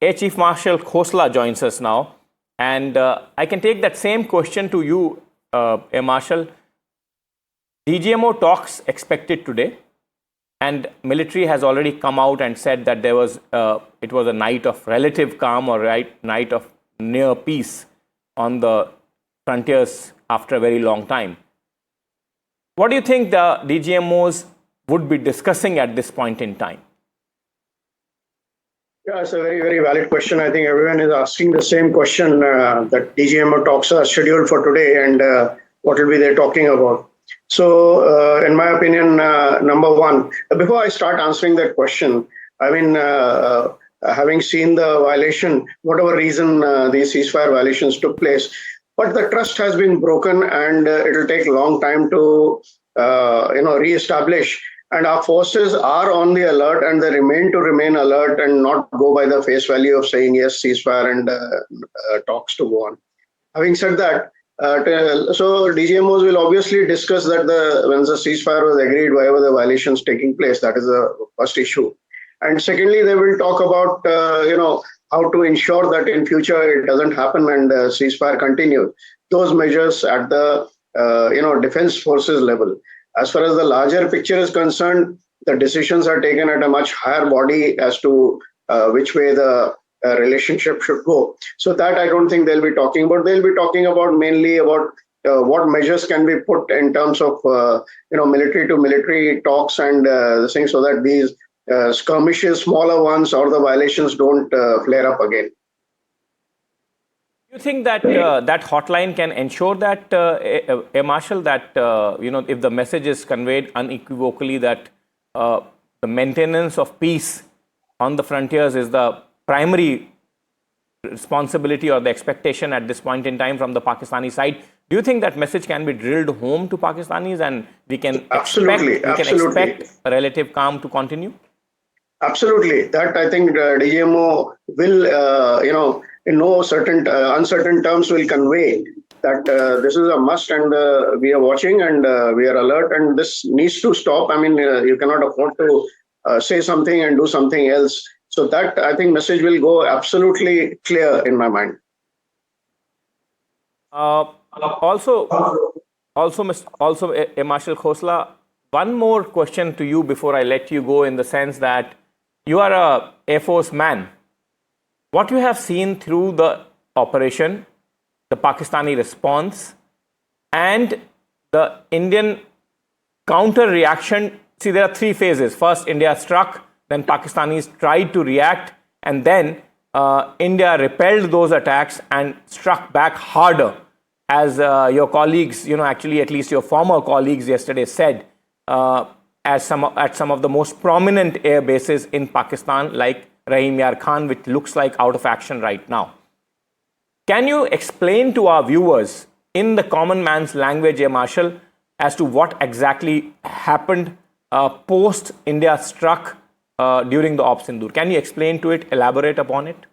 Air Chief Marshal Khosla joins us now. And I can take that same question to you, Air Marshal. DGMO talks expected today, and military has already come out and said that it was a night of relative calm or night of near peace on the frontiers after a very long time. What do you think the DGMOs would be discussing at this point in time? Yeah, it's a very, very valid question. I think everyone is asking the same question that DGMO talks are scheduled for today, and what will be they talking about. So, in my opinion, number one, before I start answering that question, I mean, having seen the violation, whatever reason these ceasefire violations took place, but the trust has been broken, and it will take a long time to, re-establish. And our forces are on the alert, and they remain alert and not go by the face value of saying yes, ceasefire and talks to go on. Having said that, so DGMOs will obviously discuss that when the ceasefire was agreed, wherever the violations taking place, that is the first issue. And secondly, they will talk about how to ensure that in future it doesn't happen and ceasefire continues. Those measures at the defense forces level. As far as the larger picture is concerned, the decisions are taken at a much higher body as to which way the relationship should go. So that I don't think they'll be talking about. They'll be talking about mainly about what measures can be put in terms of military to military talks and the things, so that these skirmishes, smaller ones, or the violations don't flare up again. Do you think that that hotline can ensure that, a Marshal, that if the message is conveyed unequivocally that the maintenance of peace on the frontiers is the primary responsibility or the expectation at this point in time from the Pakistani side, do you think that message can be drilled home to Pakistanis and we can expect a relative calm to continue? Absolutely. That I think DGMO will, in no uncertain terms will convey that this is a must, and we are watching and we are alert, and this needs to stop. I mean, you cannot afford to say something and do something else. So that, I think, message will go absolutely clear in my mind. Also, Marshal Khosla, one more question to you before I let you go, in the sense that you are a Air Force man. What you have seen through the operation, the Pakistani response, and the Indian counter reaction. See, there are three phases. First, India struck, then Pakistanis tried to react, and then India repelled those attacks and struck back harder, as your colleagues, actually at least your former colleagues yesterday said, at some of the most prominent air bases in Pakistan, like Rahim Yar Khan, which looks like out of action right now. Can you explain to our viewers in the common man's language, Air Marshal, as to what exactly happened post India struck during the Op Sindoor? Can you explain to it, elaborate upon it?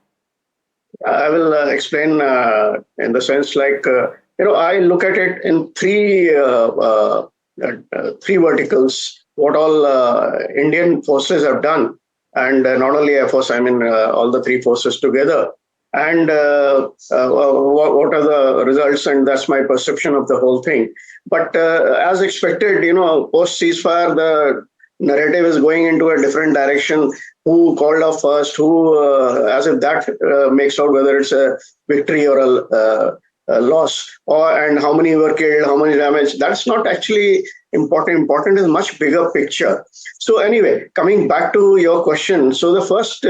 I will explain in the sense like, I look at it in three verticals, what all Indian forces have done. And not only Air Force, I mean, all the three forces together. And what are the results? And that's my perception of the whole thing. But as expected, post ceasefire, the narrative is going into a different direction. Who called off first? Who, as if that makes out whether it's a victory or a loss, and how many were killed, how many damage. That's not actually important. Important is much bigger picture. So anyway, coming back to your question. So the first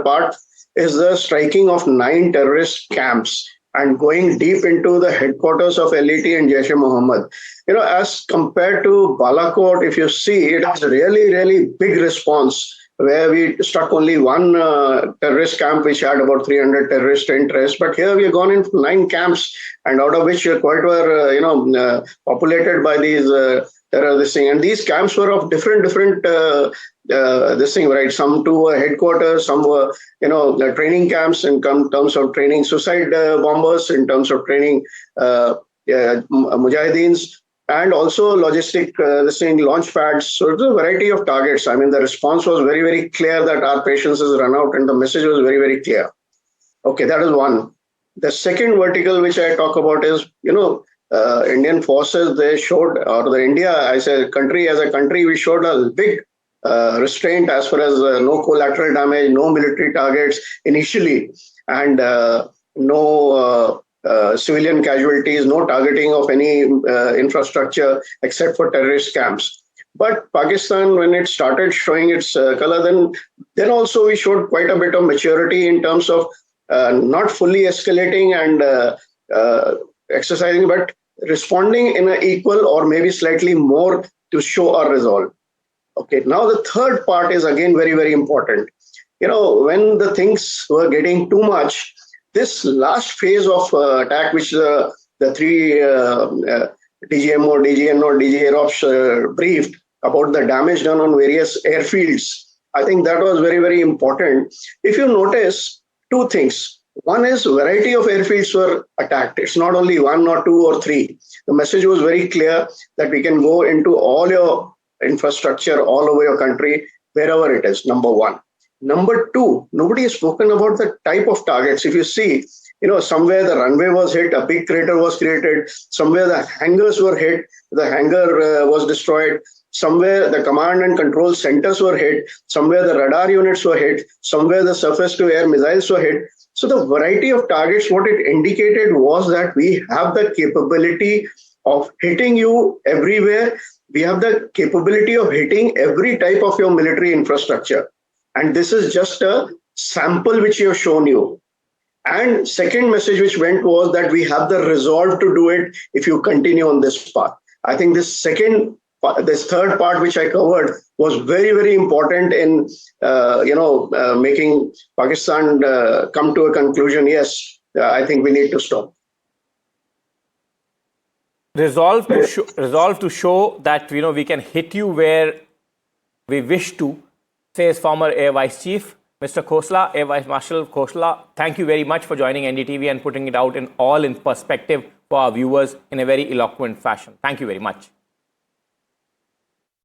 part is the striking of 9 terrorist camps and going deep into the headquarters of LET and Jaish-e-Mohammed. As compared to Balakot, if you see, it has really, really big response, where we struck only one terrorist camp, which had about 300 terrorist interests. But here we have gone into 9 camps, and out of which quite were, populated by these terrorist thing. And these camps were of different this thing, right? Some to headquarters, some were, the training camps in terms of training suicide bombers, in terms of training mujahideens, and also logistic, launch pads. So it's a variety of targets. I mean, the response was very, very clear that our patience has run out, and the message was very, very clear. Okay, that is one. The second vertical which I talk about is, Indian forces, they showed, or the India as a country, we showed a big restraint as far as no collateral damage, no military targets initially, and no civilian casualties, no targeting of any infrastructure except for terrorist camps. But Pakistan, when it started showing its color, then also we showed quite a bit of maturity in terms of not fully escalating and exercising, but responding in an equal or maybe slightly more to show our resolve. Okay, now the third part is again very, very important. When the things were getting too much, this last phase of attack, which the three DGMO, DGNO, DG briefed about the damage done on various airfields, I think that was very, very important. If you notice, two things. One is variety of airfields were attacked. It's not only one or two or three. The message was very clear that we can go into all your infrastructure all over your country, wherever it is, number one. Number two, nobody has spoken about the type of targets. If you see, somewhere the runway was hit, a big crater was created, somewhere the hangars were hit, the hangar was destroyed, somewhere the command and control centers were hit, somewhere the radar units were hit, somewhere the surface to air missiles were hit. So the variety of targets, what it indicated was that we have the capability of hitting you everywhere. We have the capability of hitting every type of your military infrastructure. And this is just a sample which we have shown you. And second message which went was that we have the resolve to do it if you continue on this path. I think this third part which I covered was very, very important in, making Pakistan come to a conclusion. Yes, I think we need to stop. Resolve to show that we can hit you where we wish to, says former Air Vice Chief Mr. Khosla, Air Vice Marshal Khosla. Thank you very much for joining NDTV and putting it out in perspective for our viewers in a very eloquent fashion. Thank you very much.